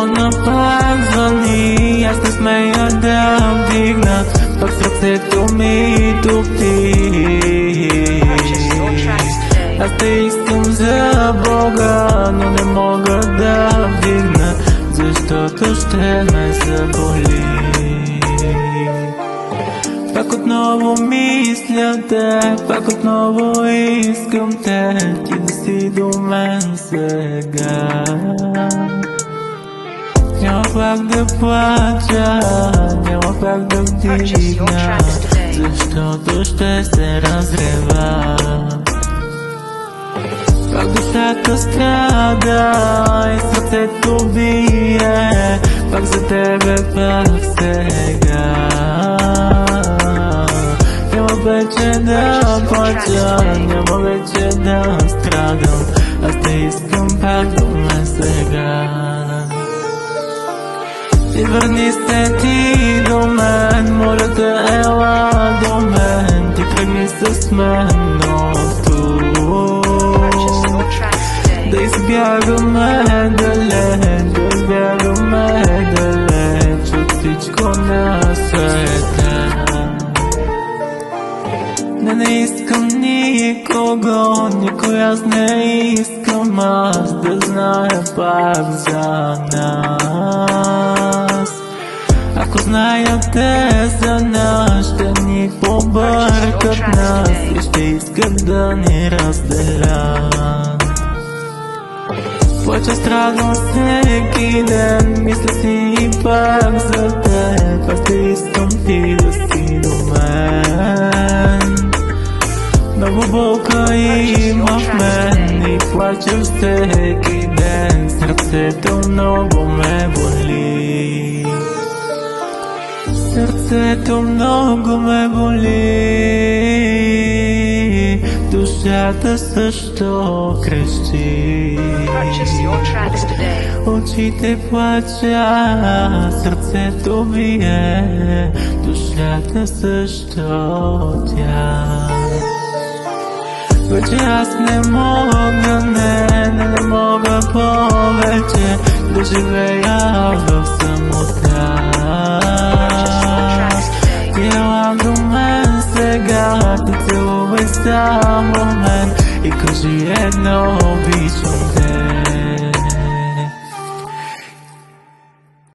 телефона пак звъни, аз не смея да вдигна, пак сърцето ми топти. Аз те искам за Бога, но не мога да вдигна, защото ще ме заболи. Пак отново мисля те, пак отново искам те, ти да си до мен сега. Няма пак да плача, няма пак да вдигна, защото ще се разрева. Пак душата страда и сърцето бие, пак за тебе, пак сега. Няма вече да плача, няма вече да страдам, аз те искам пак до мен сега. Ти върни се ти до мен, моля те ела до мен, ти тръгни с мен от тук. Да избягаме далеч, да избягаме далеч от всичко на света. Не искам никого, никой аз не искам аз да зная пак за нас. Ако знаят те за нас, ще ни побъркат нас и ще искат да ни разделят. Плача, страдам всеки ден, мисля си и пак за теб, аз те искам ти да си до мен. Много болка има в мен и плача всеки ден, сърцето много ме боли. Сърцето много ме боли, душата също крещи. Очите плача, сърцето бие, душата също тя. Вече аз не мога, не мога повече да живея в самота. Ти ела до мен сега, ти целувай само мен и кажи едно обичам